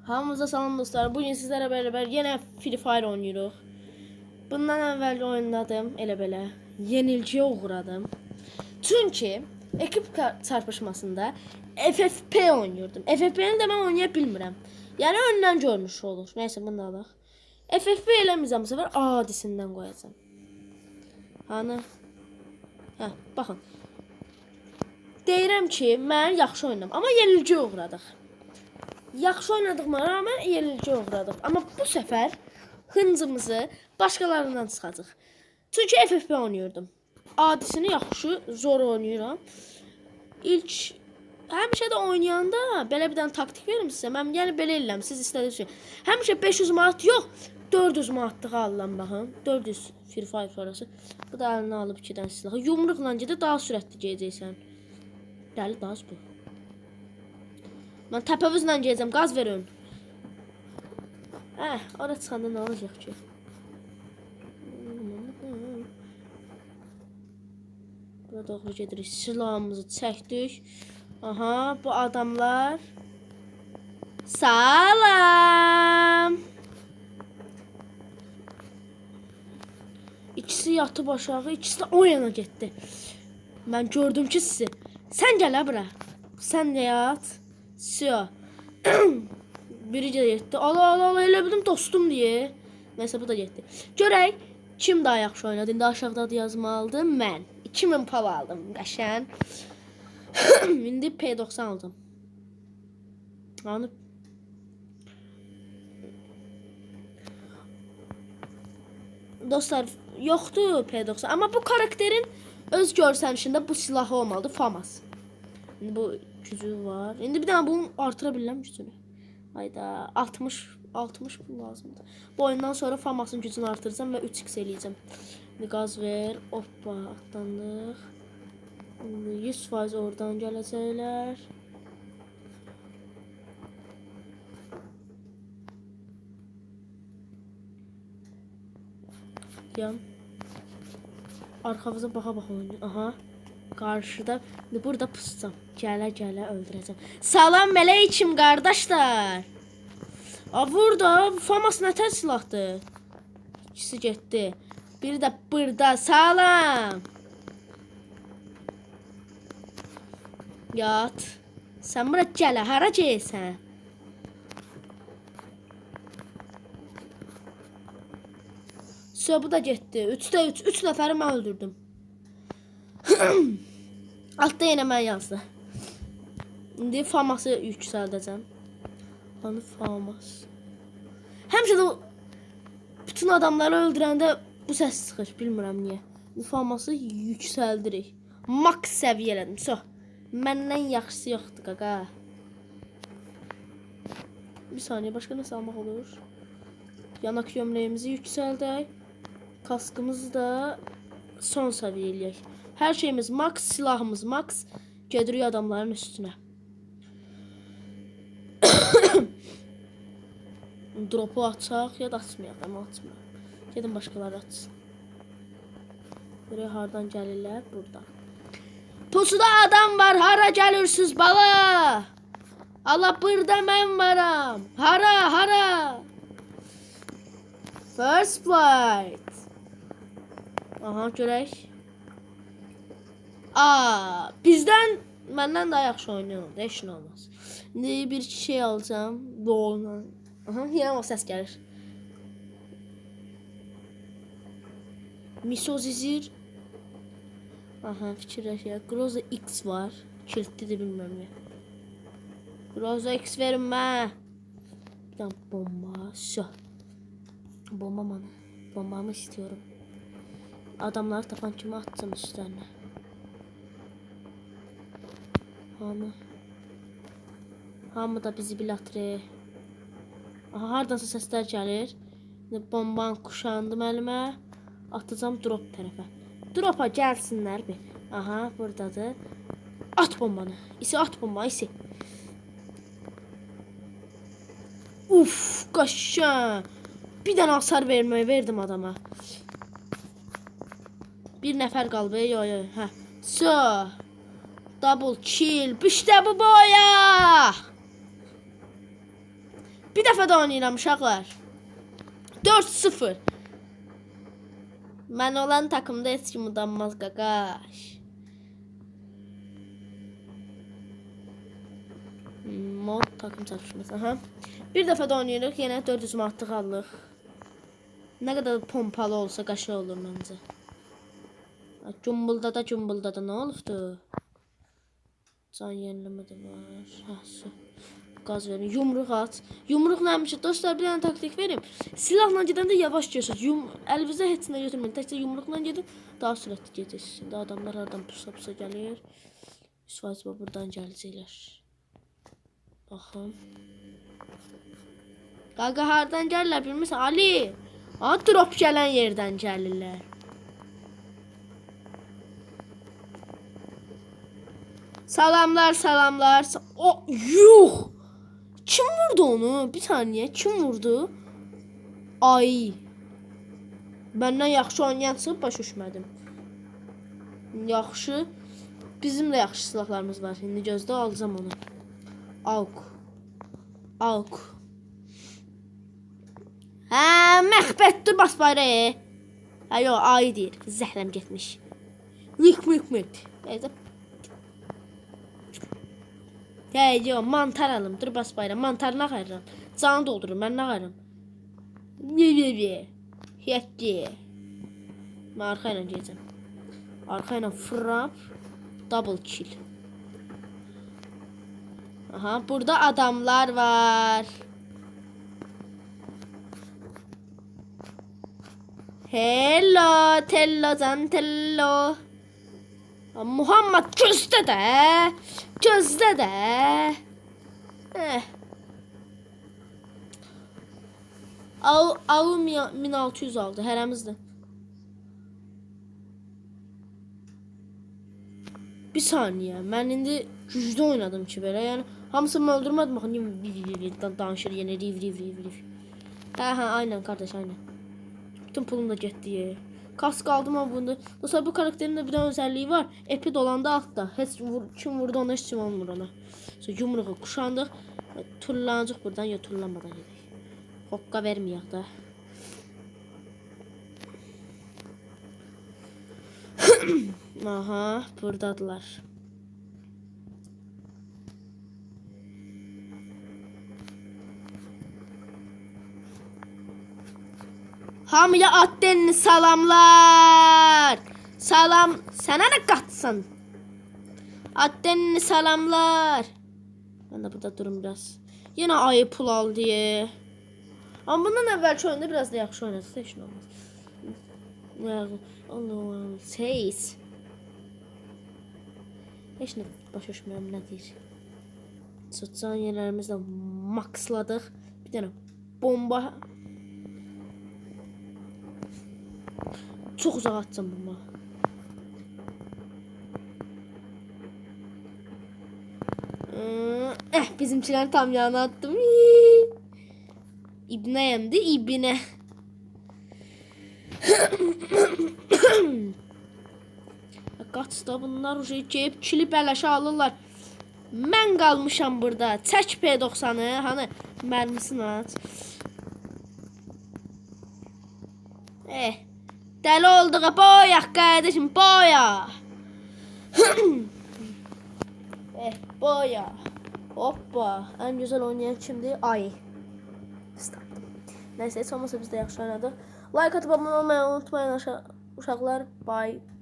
Hamınıza salam dostlar. Bugün sizlərlə beraber yine Free Fire oynuyoruz. Bundan əvvəl oynadım elə belə. Yenilgiyə uğradım. Çünki ekip çarpışmasında FFP oynuyordum. FFP'ni də mən oynaya bilmirəm. Yəni öndən görmüş olur. Neyse bunu da alaq. FFP eləməyəcəm bu səfər adisindən qoyacağım. Hani? Hə, baxın. Deyirəm ki, mən yaxşı oynadım, amma yenilgiyə uğradıq. Yaxşı oynadığıma rağmen yenilgiyə uğradıq. Amma bu səfər hıncımızı başqalarından çıxacaq. Çünki FFP oynuyordum. Adisini yaxşı zor oynuyorum. İlk həmişə də oynayanda belə bir dənə taktik verim sizə. Mən yəni belə eləm, siz istədiyiniz şey. Həmişə 500 manat yox, 400 manatlıq alıram baxın. 400 Free Fire sonrası. Bu da əlinə alıb 2 dənə silahı. Yumruqla gedə daha sürətli gedəcəksən. Dəli daha bu. Mən təpəvüzlə gedəcəm, qaz verin. Oraya çıxanda nə olacaq ki? Burada doğru gedirik. Silahımızı çəkdik. Aha, bu adamlar. Salam. İkisi yatıb aşağı, ikisi də o yana getdi. Mən gördüm ki sizi. Sən gəl bura. Sən də yat. Sio. Biri de getdi. Allah elə bildim dostum deyə. Nəysə bu da getdi. Görək kim daha yaxşı oynadı. İndi aşağıda da yazmalıdır. Mən 2000 pal aldım. Qəşən. İndi P90 aldım. Anı dostlar yoxdur P90. Amma bu karakterin öz görsənişində bu silahı olmalıdır. FAMAS. İndi bu gücü var. İndi bir dənə bunu artıra bilirəm gücünü. Hayda 60 bu lazımdır. Bu oyundan sonra FAMAS'ın gücünü artıracağım ve 3x eləyəcəm. Bir gaz ver. Hoppa atlandıq. 100% oradan gələcəklər. Yan. Arxamıza baxa oynayın. Aha. Karşıda burada pusacağım. Gələ öldürəcəm. Salam əleykum qardaşlar. Burada FAMAS nətər silahdır? İkisi getdi. Biri də burada. Salam. Yat. Sən bura gələ. Hara gəlsən? Bu da getdi. 3'də 3 nəfəri mən öldürdüm. Altta yine mən yazdı. İndi FAMAS'ı yüksəldəcəm. Hani FAMAS. Həmişə də bütün adamları öldürəndə bu səs çıxır. Bilmirəm niyə. FAMAS'ı yüksəldirik. Max səviyyə elədim. Məndən yaxşısı yoxdur qaqa. Bir saniyə başqa nə salmaq olur? Yanak gömləğimizi yüksəldək. Kaskımızı da son səviyyə eləyək. Her şeyimiz max, silahımız max. Gedirik adamların üstüne. Dropu açaq ya da açmayaq, amma açmayaq. Gedin başqaları açsın. Buraya hardan gəlirlər? Burada. Pusuda adam var, hara gəlirsiniz bala? Allah burada mən varam. Hara? First fight. Aha görək. Məndən daha yaxşı oynuyor. Heç nə olmaz. İndi bir şey alacağım. Doğru. Aha, yenə o səs gəlir. Misozizir. Aha, fikirləşək. Groza X var. Kilitlidir bilməm ya. Groza X verin mən. Bir tane bomba. Bombamı istiyorum. Adamları tapan kimi atacağım üstlerine. Hamı da bizi bilatır. Aha, hardansa səslər gəlir. Bomban kuşandım əlimə. Atacağım drop tərəfə. Dropa gəlsinlər bir. Aha, buradadır. At bombanı. At bombanı. Uf, qaşan. Bir dənə hasar verdim adama. Bir nəfər qaldı. Yo. Hə. Double kill. İşte bu boya. Bir dəfə də oynayıram uşaqlar. 4-0. Mən olan takımda heç kim udanmaz qaqaş. Mod takım çatışması. Aha. Bir dəfə də oynayırıq. Yenə 400 manatlıq alırıq. Nə qədər pompalı olsa qaşıq olur məncə. Cumbulda nə olubdu? Can yenileme de var. Ha, su. Gaz verin. Yumruq at. Yumruq neymiş? Dostlar bir tane taktik vereyim. Silahla gidəndə yavaş gedirsiniz. Əlinizə heç nə götürməyin. Təkcə yumruqla gedin. Daha sürətli gedirsiniz. Şimdi adamlar hardan pusa gəlir. Üsvaycı buradan gələcəklər. Baxın. Qaqa hardan gəlirlər bilmirsən? Ali. Drop gələn yerdən gəlirlər. Salamlar. Yuh! Kim vurdu onu? Bir saniye. Kim vurdu? Ay. Benden yaxşı oynayan çıxıb baş düşmədim. Yaxşı. Bizim de yaxşı silahlarımız var. Şimdi gözdə alacağım onu. Auk. Hə, məxbətdir bas bayraya. Ha yox, ay deyir. Zəhləm getmiş. Mük. Neyse. Yo, mantar alım. Dur bas bayram. Mantarını ağarıram. Canı doldururum. Ben ne ağarım? Yetti. Ben arkayla geleceğim. Arkayla frap. Double kill. Aha, burada adamlar var. Hello, tello. Muhammed gözde de. Av 1600 aldı hərəmizdə. Bir saniye. Ben indi güclü oynadım ki belə. Yəni hamısını öldürmədim. Baxın, danışır yenə riv. Hə, aynen kardeş, aynen. Bütün pulum da getdi. Kask aldım ama bunda. Mesela bu karakterin de bir tane özelliği var. Epi dolanda altta. Kim vurdu ona, hiç kim olmur ona. Sonra yumruğu kuşandık. Turlanacaq buradan ya turlanmadan gedək. Hokka verməyək da. Aha, buradadılar. Hamıya Addenli salamlar. Salam. Sana ne katsın? Addenli salamlar. Ben de burada durum biraz. Yine ayı pul al diye. Ama bundan evvelki oyunda biraz da yaxşı oynadı. Heç nə olmaz. Allah'ım. Seyiz. Heç nə başa düşmürəm nə deyir. Soçan yerlərimizi də maxladıq. Bir dənə bomba. Çok uzak atacağım bomba. Bizimkiler tam yana attım. İbne yemdi, ibine. Kaç da bunlar uca gelip kilip eləşə alırlar. Mən qalmışam burada. Çək P90'ı. Hani mərmisini aç. Dəli olduq. Boyaq qardeşim, boya. Boya. Hoppa. En güzel oynayan kimdi? Ay. Neyse, heç olmasa biz də yaxşı oynadık. Like atıp abone olmayı unutmayın uşaqlar. Bye.